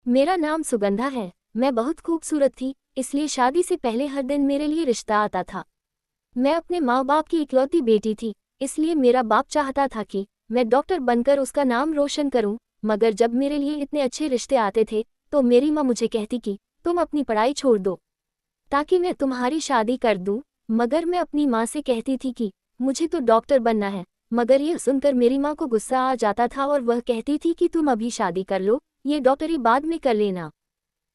मेरा नाम सुगंधा है। मैं बहुत खूबसूरत थी, इसलिए शादी से पहले हर दिन मेरे लिए रिश्ता आता था। मैं अपने माँ बाप की इकलौती बेटी थी, इसलिए मेरा बाप चाहता था कि मैं डॉक्टर बनकर उसका नाम रोशन करूं। मगर जब मेरे लिए इतने अच्छे रिश्ते आते थे तो मेरी माँ मुझे कहती कि तुम अपनी पढ़ाई छोड़ दो ताकि मैं तुम्हारी शादी कर दूं। मगर मैं अपनी माँ से कहती थी कि मुझे तो डॉक्टर बनना है। मगर यह सुनकर मेरी माँ को गुस्सा आ जाता था और वह कहती थी कि तुम अभी शादी कर लो, ये डॉक्टरी बाद में कर लेना।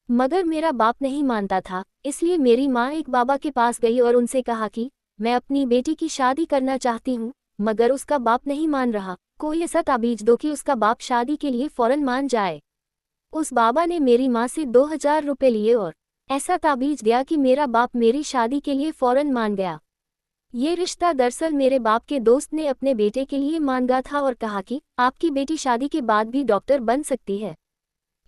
मगर मेरा बाप नहीं मानता था, इसलिए मेरी माँ एक बाबा के पास गई और उनसे कहा कि मैं अपनी बेटी की शादी करना चाहती हूँ। मगर उसका बाप नहीं मान रहा। कोई ऐसा ताबीज दो कि उसका बाप शादी के लिए फौरन मान जाए। उस बाबा ने मेरी माँ से 2000 रुपये लिए और ऐसा ताबीज दिया कि मेरा बाप मेरी शादी के लिए फौरन मान गया। ये रिश्ता दरअसल मेरे बाप के दोस्त ने अपने बेटे के लिए मांगा था और कहा कि आपकी बेटी शादी के बाद भी डॉक्टर बन सकती है।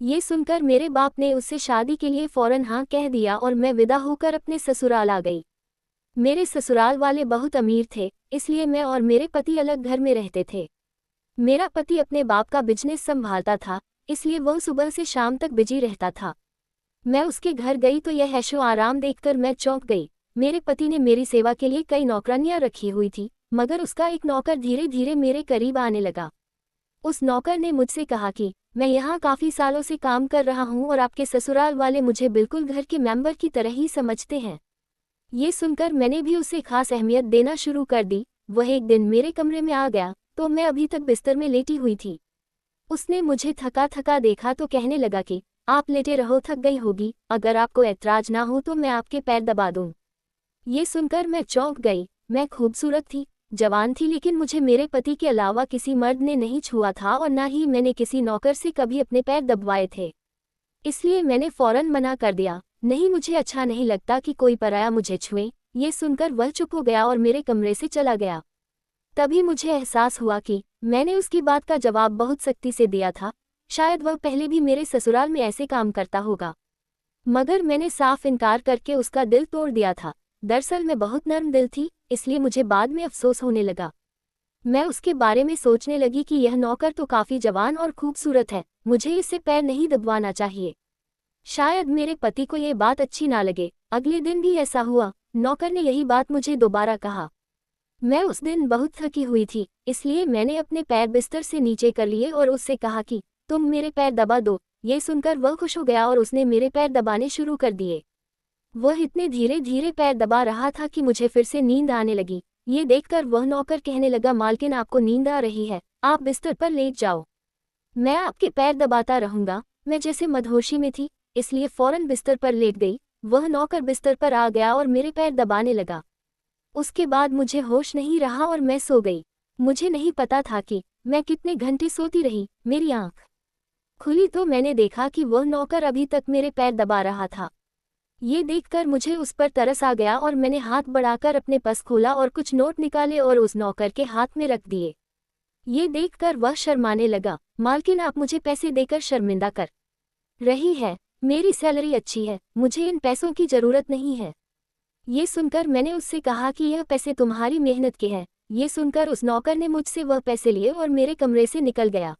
ये सुनकर मेरे बाप ने उससे शादी के लिए फौरन हाँ कह दिया और मैं विदा होकर अपने ससुराल आ गई। मेरे ससुराल वाले बहुत अमीर थे, इसलिए मैं और मेरे पति अलग घर में रहते थे। मेरा पति अपने बाप का बिजनेस संभालता था, इसलिए वह सुबह से शाम तक बिजी रहता था। मैं उसके घर गई तो यह ऐशो आराम देखकर मैं चौंक गई। मेरे पति ने मेरी सेवा के लिए कई नौकरानियां रखी हुई थी, मगर उसका एक नौकर धीरे धीरे मेरे करीब आने लगा। उस नौकर ने मुझसे कहा कि मैं यहाँ काफ़ी सालों से काम कर रहा हूँ और आपके ससुराल वाले मुझे बिल्कुल घर के मेंबर की तरह ही समझते हैं। ये सुनकर मैंने भी उसे खास अहमियत देना शुरू कर दी। वह एक दिन मेरे कमरे में आ गया तो मैं अभी तक बिस्तर में लेटी हुई थी। उसने मुझे थका थका देखा तो कहने लगा कि आप लेटे रहो, थक गई होगी, अगर आपको ऐतराज ना हो तो मैं आपके पैर दबा दूं। ये सुनकर मैं चौंक गई। मैं खूबसूरत थी, जवान थी, लेकिन मुझे मेरे पति के अलावा किसी मर्द ने नहीं छुआ था और ना ही मैंने किसी नौकर से कभी अपने पैर दबवाए थे। इसलिए मैंने फौरन मना कर दिया, नहीं, मुझे अच्छा नहीं लगता कि कोई पराया मुझे छुए। ये सुनकर वह चुप हो गया और मेरे कमरे से चला गया। तभी मुझे एहसास हुआ कि मैंने उसकी बात का जवाब बहुत सख्ती से दिया था। शायद वह पहले भी मेरे ससुराल में ऐसे काम करता होगा, मगर मैंने साफ इनकार करके उसका दिल तोड़ दिया था। दरअसल मैं बहुत नर्म दिल थी, इसलिए मुझे बाद में अफसोस होने लगा। मैं उसके बारे में सोचने लगी कि यह नौकर तो काफ़ी जवान और खूबसूरत है, मुझे इससे पैर नहीं दबवाना चाहिए। शायद मेरे पति को ये बात अच्छी ना लगे। अगले दिन भी ऐसा हुआ, नौकर ने यही बात मुझे दोबारा कहा। मैं उस दिन बहुत थकी हुई थी, इसलिए मैंने अपने पैर बिस्तर से नीचे कर लिए और उससे कहा कि तुम मेरे पैर दबा दो। ये सुनकर वह खुश हो गया और उसने मेरे पैर दबाने शुरू कर दिए। वह इतने धीरे धीरे पैर दबा रहा था कि मुझे फिर से नींद आने लगी। ये देखकर वह नौकर कहने लगा, मालकिन आपको नींद आ रही है, आप बिस्तर पर लेट जाओ, मैं आपके पैर दबाता रहूंगा। मैं जैसे मदहोशी में थी, इसलिए फौरन बिस्तर पर लेट गई। वह नौकर बिस्तर पर आ गया और मेरे पैर दबाने लगा। उसके बाद मुझे होश नहीं रहा और मैं सो गई। मुझे नहीं पता था कि मैं कितने घंटे सोती रही। मेरी आंख खुली तो मैंने देखा कि वह नौकर अभी तक मेरे पैर दबा रहा था। ये देखकर मुझे उस पर तरस आ गया और मैंने हाथ बढ़ाकर अपने पर्स खोला और कुछ नोट निकाले और उस नौकर के हाथ में रख दिए। ये देखकर वह शर्माने लगा, मालकिन आप मुझे पैसे देकर शर्मिंदा कर रही है, मेरी सैलरी अच्छी है, मुझे इन पैसों की जरूरत नहीं है। ये सुनकर मैंने उससे कहा कि यह पैसे तुम्हारी मेहनत के हैं। ये सुनकर उस नौकर ने मुझसे वह पैसे लिए और मेरे कमरे से निकल गया।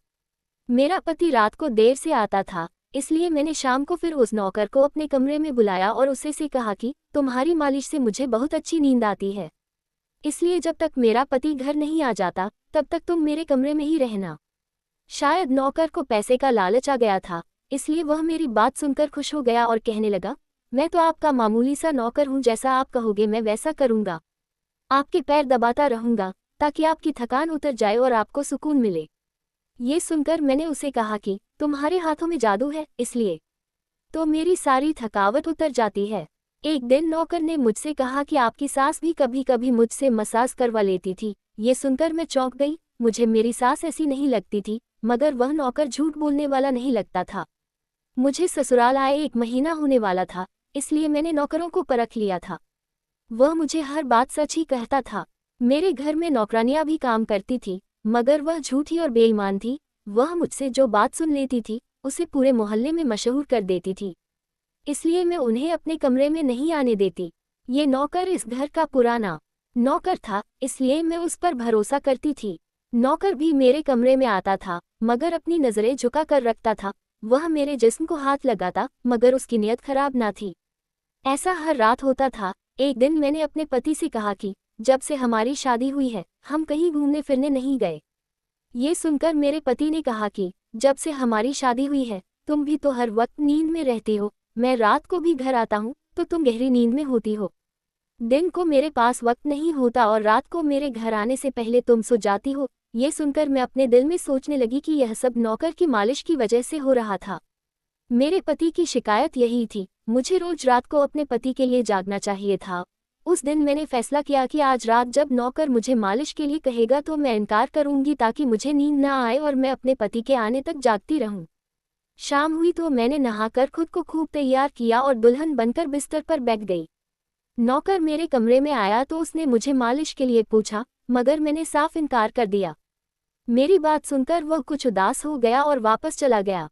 मेरा पति रात को देर से आता था, इसलिए मैंने शाम को फिर उस नौकर को अपने कमरे में बुलाया और उससे से कहा कि तुम्हारी मालिश से मुझे बहुत अच्छी नींद आती है, इसलिए जब तक मेरा पति घर नहीं आ जाता तब तक तुम मेरे कमरे में ही रहना। शायद नौकर को पैसे का लालच आ गया था, इसलिए वह मेरी बात सुनकर खुश हो गया और कहने लगा, मैं तो आपका मामूली सा नौकर हूँ, जैसा आप कहोगे मैं वैसा करूँगा। आपके पैर दबाता रहूँगा ताकि आपकी थकान उतर जाए और आपको सुकून मिले। ये सुनकर मैंने उसे कहा कि तुम्हारे हाथों में जादू है, इसलिए तो मेरी सारी थकावट उतर जाती है। एक दिन नौकर ने मुझसे कहा कि आपकी सास भी कभी कभी मुझसे मसाज करवा लेती थी। ये सुनकर मैं चौंक गई। मुझे मेरी सास ऐसी नहीं लगती थी, मगर वह नौकर झूठ बोलने वाला नहीं लगता था। मुझे ससुराल आए 1 महीना होने वाला था, इसलिए मैंने नौकरों को परख लिया था। वह मुझे हर बात सच ही कहता था। मेरे घर में नौकरानियां भी काम करती थी, मगर वह झूठी और बेईमान थी। वह मुझसे जो बात सुन लेती थी उसे पूरे मोहल्ले में मशहूर कर देती थी, इसलिए मैं उन्हें अपने कमरे में नहीं आने देती। ये नौकर इस घर का पुराना नौकर था, इसलिए मैं उस पर भरोसा करती थी। नौकर भी मेरे कमरे में आता था, मगर अपनी नज़रें झुका कर रखता था। वह मेरे जिस्म को हाथ लगाता, मगर उसकी नीयत खराब ना थी। ऐसा हर रात होता था। एक दिन मैंने अपने पति से कहा कि जब से हमारी शादी हुई है हम कहीं घूमने फिरने नहीं गए। ये सुनकर मेरे पति ने कहा कि जब से हमारी शादी हुई है तुम भी तो हर वक्त नींद में रहती हो। मैं रात को भी घर आता हूँ तो तुम गहरी नींद में होती हो। दिन को मेरे पास वक्त नहीं होता और रात को मेरे घर आने से पहले तुम सो जाती हो। ये सुनकर मैं अपने दिल में सोचने लगी कि यह सब नौकर की मालिश की वजह से हो रहा था। मेरे पति की शिकायत यही थी, मुझे रोज रात को अपने पति के लिए जागना चाहिए था। उस दिन मैंने फैसला किया कि आज रात जब नौकर मुझे मालिश के लिए कहेगा तो मैं इनकार करूंगी ताकि मुझे नींद ना आए और मैं अपने पति के आने तक जागती रहूं। शाम हुई तो मैंने नहाकर खुद को खूब तैयार किया और दुल्हन बनकर बिस्तर पर बैठ गई। नौकर मेरे कमरे में आया तो उसने मुझे मालिश के लिए पूछा, मगर मैंने साफ इनकार कर दिया। मेरी बात सुनकर वह कुछ उदास हो गया और वापस चला गया।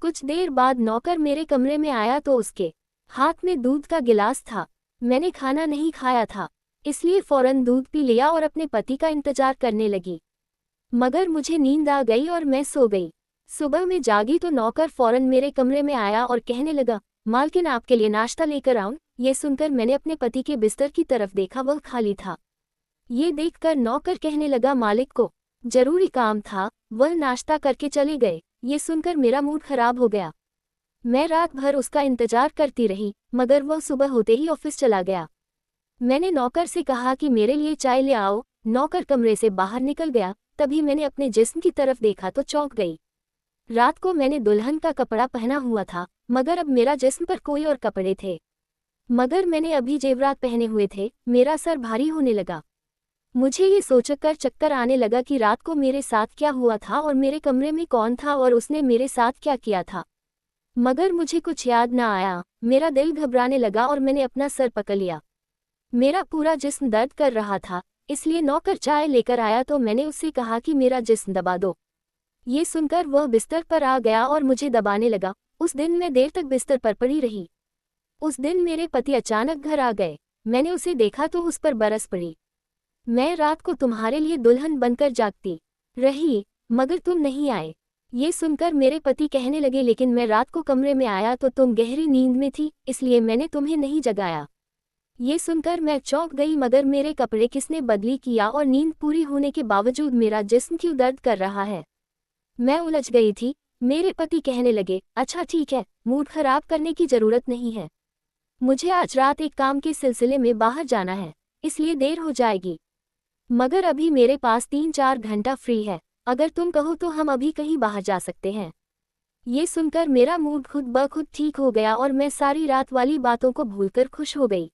कुछ देर बाद नौकर मेरे कमरे में आया तो उसके हाथ में दूध का गिलास था। मैंने खाना नहीं खाया था, इसलिए फौरन दूध पी लिया और अपने पति का इंतजार करने लगी। मगर मुझे नींद आ गई और मैं सो गई। सुबह में जागी तो नौकर फौरन मेरे कमरे में आया और कहने लगा, मालकिन आपके लिए नाश्ता लेकर आऊं। ये सुनकर मैंने अपने पति के बिस्तर की तरफ देखा, वह खाली था। ये देखकर नौकर कहने लगा, मालिक को जरूरी काम था, वह नाश्ता करके चले गए। ये सुनकर मेरा मूड खराब हो गया। मैं रात भर उसका इंतजार करती रही, मगर वह सुबह होते ही ऑफिस चला गया। मैंने नौकर से कहा कि मेरे लिए चाय ले आओ। नौकर कमरे से बाहर निकल गया। तभी मैंने अपने जिस्म की तरफ देखा तो चौंक गई। रात को मैंने दुल्हन का कपड़ा पहना हुआ था, मगर अब मेरा जिस्म पर कोई और कपड़े थे। मगर मैंने अभी जेवरात पहने हुए थे। मेरा सर भारी होने लगा। मुझे ये सोचकर चक्कर आने लगा कि रात को मेरे साथ क्या हुआ था और मेरे कमरे में कौन था और उसने मेरे साथ क्या किया था। मगर मुझे कुछ याद ना आया। मेरा दिल घबराने लगा और मैंने अपना सर पकड़ लिया। मेरा पूरा जिस्म दर्द कर रहा था, इसलिए नौकर चाय लेकर आया तो मैंने उससे कहा कि मेरा जिस्म दबा दो। ये सुनकर वह बिस्तर पर आ गया और मुझे दबाने लगा। उस दिन मैं देर तक बिस्तर पर पड़ी रही। उस दिन मेरे पति अचानक घर आ गए। मैंने उसे देखा तो उस पर बरस पड़ी। मैं रात को तुम्हारे लिए दुल्हन बनकर जागती रही, मगर तुम नहीं आए। ये सुनकर मेरे पति कहने लगे, लेकिन मैं रात को कमरे में आया तो तुम गहरी नींद में थी, इसलिए मैंने तुम्हें नहीं जगाया। ये सुनकर मैं चौंक गई, मगर मेरे कपड़े किसने बदली किया और नींद पूरी होने के बावजूद मेरा जिस्म क्यों दर्द कर रहा है। मैं उलझ गई थी। मेरे पति कहने लगे, अच्छा ठीक है, मूड खराब करने की जरूरत नहीं है। मुझे आज रात एक काम के सिलसिले में बाहर जाना है, इसलिए देर हो जाएगी। मगर अभी मेरे पास 3-4 घंटा फ्री है। अगर तुम कहो तो हम अभी कहीं बाहर जा सकते हैं। ये सुनकर मेरा मूड खुद ब खुद ठीक हो गया और मैं सारी रात वाली बातों को भूलकर खुश हो गई।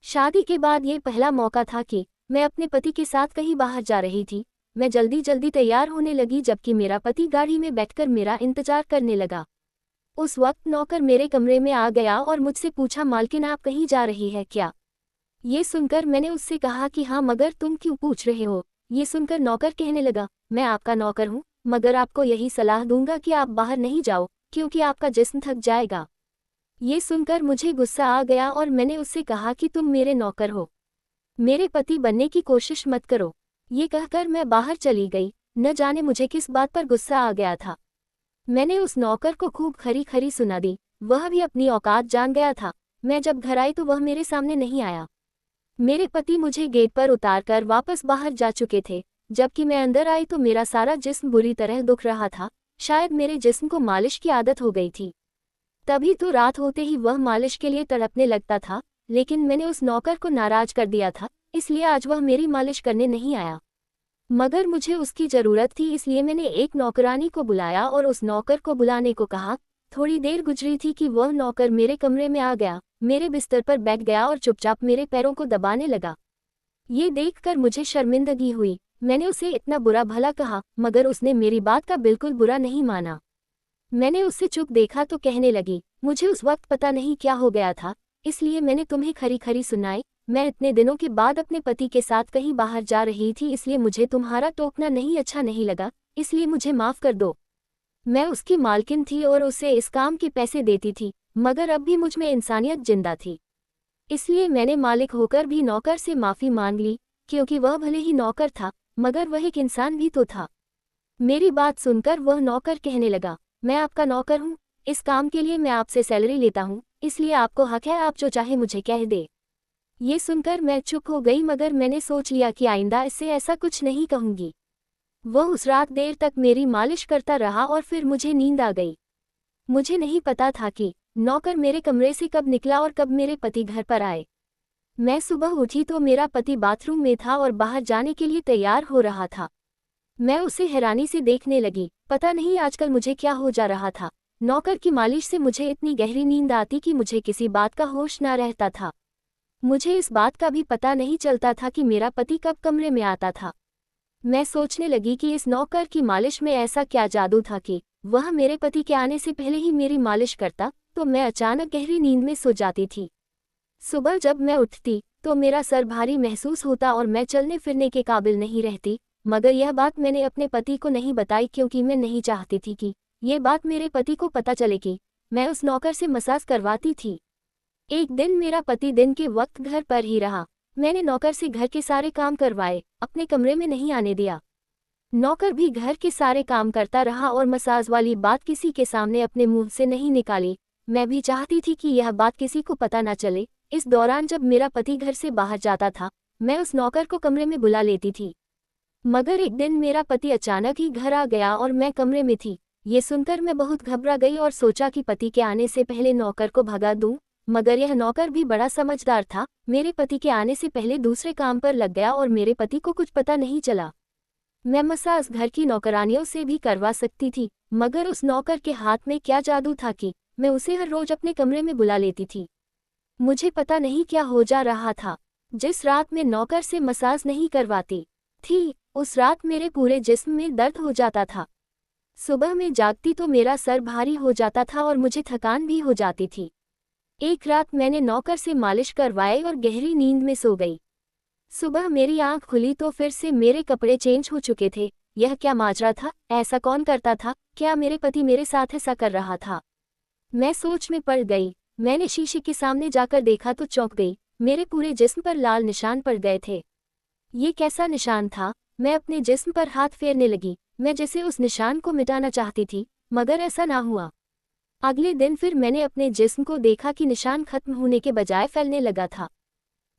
शादी के बाद ये पहला मौका था कि मैं अपने पति के साथ कहीं बाहर जा रही थी। मैं जल्दी जल्दी तैयार होने लगी, जबकि मेरा पति गाड़ी में बैठकर मेरा इंतजार करने लगा। उस वक्त नौकर मेरे कमरे में आ गया और मुझसे पूछा, मालकिन आप कहीं जा रही है क्या? ये सुनकर मैंने उससे कहा कि हाँ, मगर तुम क्यों पूछ रहे हो? ये सुनकर नौकर कहने लगा, मैं आपका नौकर हूँ, मगर आपको यही सलाह दूंगा कि आप बाहर नहीं जाओ, क्योंकि आपका जिस्म थक जाएगा। ये सुनकर मुझे गुस्सा आ गया और मैंने उससे कहा कि तुम मेरे नौकर हो, मेरे पति बनने की कोशिश मत करो। ये कहकर मैं बाहर चली गई। न जाने मुझे किस बात पर गुस्सा आ गया था। मैंने उस नौकर को खूब खरी खरी सुना दी। वह भी अपनी औकात जान गया था। मैं जब घर आई तो वह मेरे सामने नहीं आया। मेरे पति मुझे गेट पर उतारकर वापस बाहर जा चुके थे। जबकि मैं अंदर आई तो मेरा सारा जिस्म बुरी तरह दुख रहा था। शायद मेरे जिस्म को मालिश की आदत हो गई थी। तभी तो रात होते ही वह मालिश के लिए तड़पने लगता था, लेकिन मैंने उस नौकर को नाराज कर दिया था, इसलिए आज वह मेरी मालिश करने नहीं आया। मगर मुझे उसकी ज़रूरत थी, इसलिए मैंने एक नौकरानी को बुलाया और उस नौकर को बुलाने को कहा। थोड़ी देर गुजरी थी कि वह नौकर मेरे कमरे में आ गया, मेरे बिस्तर पर बैठ गया और चुपचाप मेरे पैरों को दबाने लगा। ये देखकर मुझे शर्मिंदगी हुई। मैंने उसे इतना बुरा भला कहा, मगर उसने मेरी बात का बिल्कुल बुरा नहीं माना। मैंने उससे चुप देखा तो कहने लगी, मुझे उस वक्त पता नहीं क्या हो गया था, इसलिए मैंने तुम्हें खरी खरी सुनाई। मैं इतने दिनों के बाद अपने पति के साथ कहीं बाहर जा रही थी, इसलिए मुझे तुम्हारा टोकना नहीं अच्छा नहीं लगा, इसलिए मुझे माफ़ कर दो। मैं उसकी मालकिन थी और उसे इस काम के पैसे देती थी, मगर अब भी मुझ में इंसानियत जिंदा थी, इसलिए मैंने मालिक होकर भी नौकर से माफ़ी मांग ली, क्योंकि वह भले ही नौकर था, मगर वह एक इंसान भी तो था। मेरी बात सुनकर वह नौकर कहने लगा, मैं आपका नौकर हूँ, इस काम के लिए मैं आपसे सैलरी लेता हूँ, इसलिए आपको हक है आप जो चाहे मुझे कह दे। ये सुनकर मैं चुप हो गई, मगर मैंने सोच लिया कि आइंदा इससे ऐसा कुछ नहीं कहूँगी। वह उस रात देर तक मेरी मालिश करता रहा और फिर मुझे नींद आ गई। मुझे नहीं पता था कि नौकर मेरे कमरे से कब निकला और कब मेरे पति घर पर आए। मैं सुबह उठी तो मेरा पति बाथरूम में था और बाहर जाने के लिए तैयार हो रहा था। मैं उसे हैरानी से देखने लगी। पता नहीं आजकल मुझे क्या हो जा रहा था। नौकर की मालिश से मुझे इतनी गहरी नींद आती कि मुझे किसी बात का होश न रहता था। मुझे इस बात का भी पता नहीं चलता था कि मेरा पति कब कमरे में आता था। मैं सोचने लगी कि इस नौकर की मालिश में ऐसा क्या जादू था कि वह मेरे पति के आने से पहले ही मेरी मालिश करता, तो मैं अचानक गहरी नींद में सो जाती थी। सुबह जब मैं उठती तो मेरा सर भारी महसूस होता और मैं चलने फिरने के काबिल नहीं रहती, मगर यह बात मैंने अपने पति को नहीं बताई क्योंकि मैं नहीं चाहती थी कि ये बात मेरे पति को पता चले कि मैं उस नौकर से मसाज करवाती थी। एक दिन मेरा पति दिन के वक्त घर पर ही रहा। मैंने नौकर से घर के सारे काम करवाए, अपने कमरे में नहीं आने दिया। नौकर भी घर के सारे काम करता रहा और मसाज वाली बात किसी के सामने अपने मुंह से नहीं निकाली। मैं भी चाहती थी कि यह बात किसी को पता न चले। इस दौरान जब मेरा पति घर से बाहर जाता था, मैं उस नौकर को कमरे में बुला लेती थी। मगर एक दिन मेरा पति अचानक ही घर आ गया और मैं कमरे में थी। ये सुनकर मैं बहुत घबरा गई और सोचा कि पति के आने से पहले नौकर को भगा दूं, मगर यह नौकर भी बड़ा समझदार था। मेरे पति के आने से पहले दूसरे काम पर लग गया और मेरे पति को कुछ पता नहीं चला। मैं मसाज घर की नौकरानियों से भी करवा सकती थी, मगर उस नौकर के हाथ में क्या जादू था कि मैं उसे हर रोज अपने कमरे में बुला लेती थी। मुझे पता नहीं क्या हो जा रहा था। जिस रात मैं नौकर से मसाज नहीं करवाती थी, उस रात मेरे पूरे जिस्म में दर्द हो जाता था। सुबह में जागती तो मेरा सर भारी हो जाता था और मुझे थकान भी हो जाती थी। एक रात मैंने नौकर से मालिश करवाई और गहरी नींद में सो गई। सुबह मेरी आंख खुली तो फिर से मेरे कपड़े चेंज हो चुके थे। यह क्या माजरा था? ऐसा कौन करता था? क्या मेरे पति मेरे साथ ऐसा कर रहा था? मैं सोच में पड़ गई। मैंने शीशे के सामने जाकर देखा तो चौंक गई। मेरे पूरे जिस्म पर लाल निशान पड़ गए थे। ये कैसा निशान था? मैं अपने जिस्म पर हाथ फेरने लगी, मैं जैसे उस निशान को मिटाना चाहती थी, मगर ऐसा ना हुआ। अगले दिन फिर मैंने अपने जिस्म को देखा कि निशान खत्म होने के बजाय फैलने लगा था।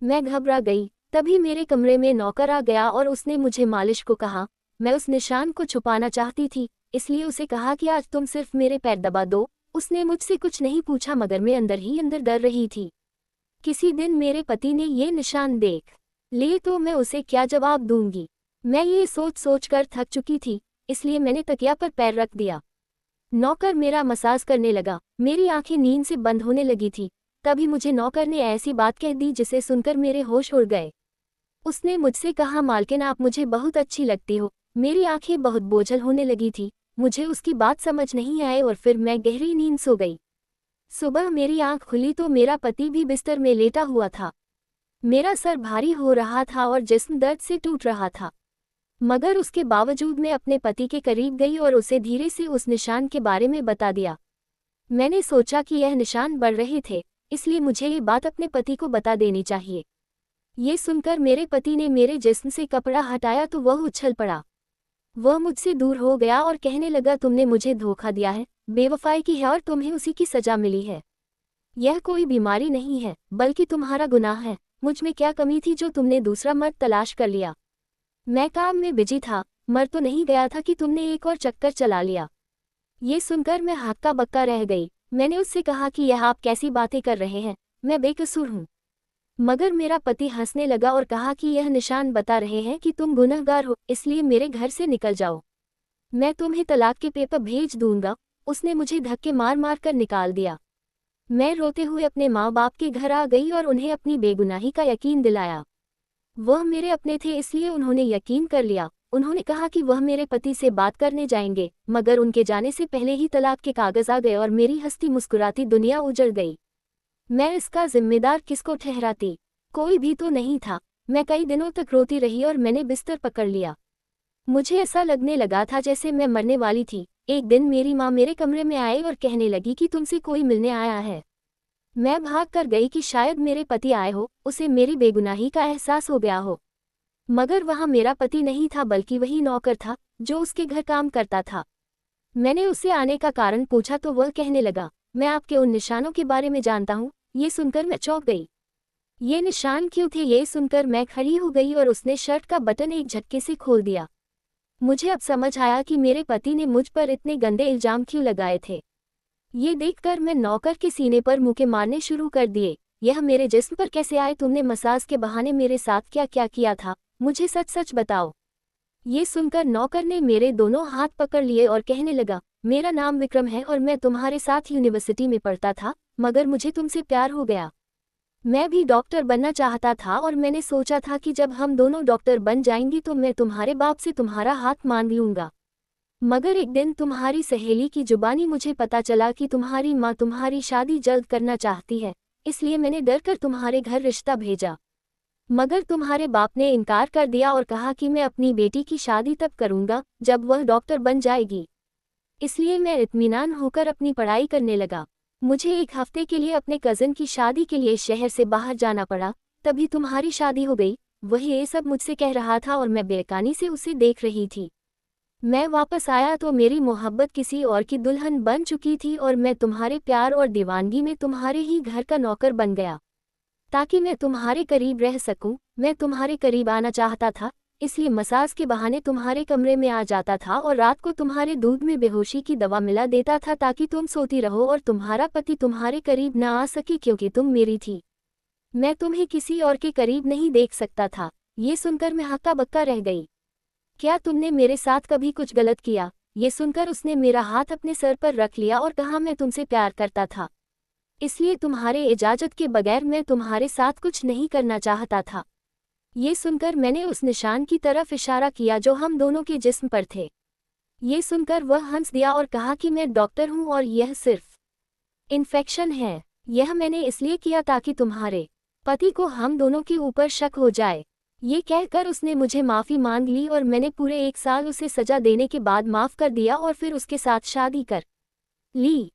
मैं घबरा गई। तभी मेरे कमरे में नौकर आ गया और उसने मुझे मालिश को कहा। मैं उस निशान को छुपाना चाहती थी, इसलिए उसे कहा कि आज तुम सिर्फ मेरे पैर दबा दो। उसने मुझसे कुछ नहीं पूछा, मगर मैं अंदर ही अंदर डर रही थी। किसी दिन मेरे पति ने ये निशान देख लिए तो मैं उसे क्या जवाब दूंगी। मैं ये सोच सोच कर थक चुकी थी, इसलिए मैंने तकिया पर पैर रख दिया। नौकर मेरा मसाज करने लगा। मेरी आंखें नींद से बंद होने लगी थी। तभी मुझे नौकर ने ऐसी बात कह दी जिसे सुनकर मेरे होश उड़ गए। उसने मुझसे कहा, मालकिन आप मुझे बहुत अच्छी लगती हो। मेरी आंखें बहुत बोझल होने लगी थी। मुझे उसकी बात समझ नहीं आई और फिर मैं गहरी नींद सो गई। सुबह मेरी आंख खुली तो मेरा पति भी बिस्तर में लेटा हुआ था। मेरा सर भारी हो रहा था और जिस्म दर्द से टूट रहा था, मगर उसके बावजूद मैं अपने पति के करीब गई और उसे धीरे से उस निशान के बारे में बता दिया। मैंने सोचा कि यह निशान बढ़ रहे थे, इसलिए मुझे ये बात अपने पति को बता देनी चाहिए। ये सुनकर मेरे पति ने मेरे जिस्म से कपड़ा हटाया तो वह उछल पड़ा। वह मुझसे दूर हो गया और कहने लगा, तुमने मुझे धोखा दिया है, बेवफाई की है और तुम्हें उसी की सजा मिली है। यह कोई बीमारी नहीं है, बल्कि तुम्हारा गुनाह है। मुझ में क्या कमी थी जो तुमने दूसरा मर्द तलाश कर लिया? मैं काम में बिजी था, मर तो नहीं गया था कि तुमने एक और चक्कर चला लिया। ये सुनकर मैं हक्का बक्का रह गई। मैंने उससे कहा कि यह आप कैसी बातें कर रहे हैं, मैं बेकसूर हूँ। मगर मेरा पति हंसने लगा और कहा कि यह निशान बता रहे हैं कि तुम गुनहगार हो, इसलिए मेरे घर से निकल जाओ। मैं तुम्हें तलाक के पेपर भेज दूंगा। उसने मुझे धक्के मार मार कर निकाल दिया। मैं रोते हुए अपने माँ बाप के घर आ गई और उन्हें अपनी बेगुनाही का यकीन दिलाया। वह मेरे अपने थे, इसलिए उन्होंने यकीन कर लिया। उन्होंने कहा कि वह मेरे पति से बात करने जाएंगे, मगर उनके जाने से पहले ही तलाक के कागज आ गए और मेरी हंसती मुस्कुराती दुनिया उजड़ गई। मैं इसका जिम्मेदार किसको ठहराती? कोई भी तो नहीं था। मैं कई दिनों तक रोती रही और मैंने बिस्तर पकड़ लिया। मुझे ऐसा लगने लगा था जैसे मैं मरने वाली थी। एक दिन मेरी माँ मेरे कमरे में आई और कहने लगी कि तुमसे कोई मिलने आया है। मैं भाग कर गई कि शायद मेरे पति आए हो, उसे मेरी बेगुनाही का एहसास हो गया हो। मगर वहाँ मेरा पति नहीं था, बल्कि वही नौकर था जो उसके घर काम करता था। मैंने उससे आने का कारण पूछा तो वह कहने लगा, मैं आपके उन निशानों के बारे में जानता हूँ। ये सुनकर मैं चौंक गई। ये निशान क्यों थे, ये सुनकर मैं खड़ी हो गई और उसने शर्ट का बटन एक झटके से खोल दिया। मुझे अब समझ आया कि मेरे पति ने मुझ पर इतने गंदे इल्जाम क्यों लगाए थे। ये देखकर मैं नौकर के सीने पर मुक्के मारने शुरू कर दिए। यह मेरे जिस्म पर कैसे आए? तुमने मसाज के बहाने मेरे साथ क्या क्या किया था? मुझे सच सच बताओ। ये सुनकर नौकर ने मेरे दोनों हाथ पकड़ लिए और कहने लगा, मेरा नाम विक्रम है और मैं तुम्हारे साथ यूनिवर्सिटी में पढ़ता था, मगर मुझे तुमसे प्यार हो गया। मैं भी डॉक्टर बनना चाहता था और मैंने सोचा था कि जब हम दोनों डॉक्टर बन जाएंगे तो मैं तुम्हारे बाप से तुम्हारा हाथ मान लूंगा। मगर एक दिन तुम्हारी सहेली की जुबानी मुझे पता चला कि तुम्हारी माँ तुम्हारी शादी जल्द करना चाहती है, इसलिए मैंने डर कर तुम्हारे घर रिश्ता भेजा। मगर तुम्हारे बाप ने इनकार कर दिया और कहा कि मैं अपनी बेटी की शादी तब करूंगा जब वह डॉक्टर बन जाएगी। इसलिए मैं इत्मीनान होकर अपनी पढ़ाई करने लगा। मुझे एक हफ्ते के लिए अपने कज़न की शादी के लिए शहर से बाहर जाना पड़ा, तभी तुम्हारी शादी हो गई। वह ये सब मुझसे कह रहा था और मैं बेकानी से उसे देख रही थी। मैं वापस आया तो मेरी मोहब्बत किसी और की दुल्हन बन चुकी थी और मैं तुम्हारे प्यार और दीवानगी में तुम्हारे ही घर का नौकर बन गया, ताकि मैं तुम्हारे करीब रह सकूं। मैं तुम्हारे करीब आना चाहता था, इसलिए मसाज के बहाने तुम्हारे कमरे में आ जाता था और रात को तुम्हारे दूध में बेहोशी की दवा मिला देता था ताकि तुम सोती रहो और तुम्हारा पति तुम्हारे करीब न आ सके क्योंकि तुम मेरी थी। मैं तुम्हें किसी और के करीब नहीं देख सकता था। ये सुनकर मैं हक्का बक्का रह गई। क्या तुमने मेरे साथ कभी कुछ गलत किया? ये सुनकर उसने मेरा हाथ अपने सर पर रख लिया और कहा, मैं तुमसे प्यार करता था, इसलिए तुम्हारे इजाजत के बगैर मैं तुम्हारे साथ कुछ नहीं करना चाहता था। ये सुनकर मैंने उस निशान की तरफ इशारा किया जो हम दोनों के जिस्म पर थे। ये सुनकर वह हंस दिया और कहा कि मैं डॉक्टर हूँ और यह सिर्फ इन्फेक्शन है। यह मैंने इसलिए किया ताकि तुम्हारे पति को हम दोनों के ऊपर शक हो जाए। ये कहकर उसने मुझे माफ़ी मांग ली और मैंने पूरे 1 साल उसे सजा देने के बाद माफ़ कर दिया और फिर उसके साथ शादी कर ली।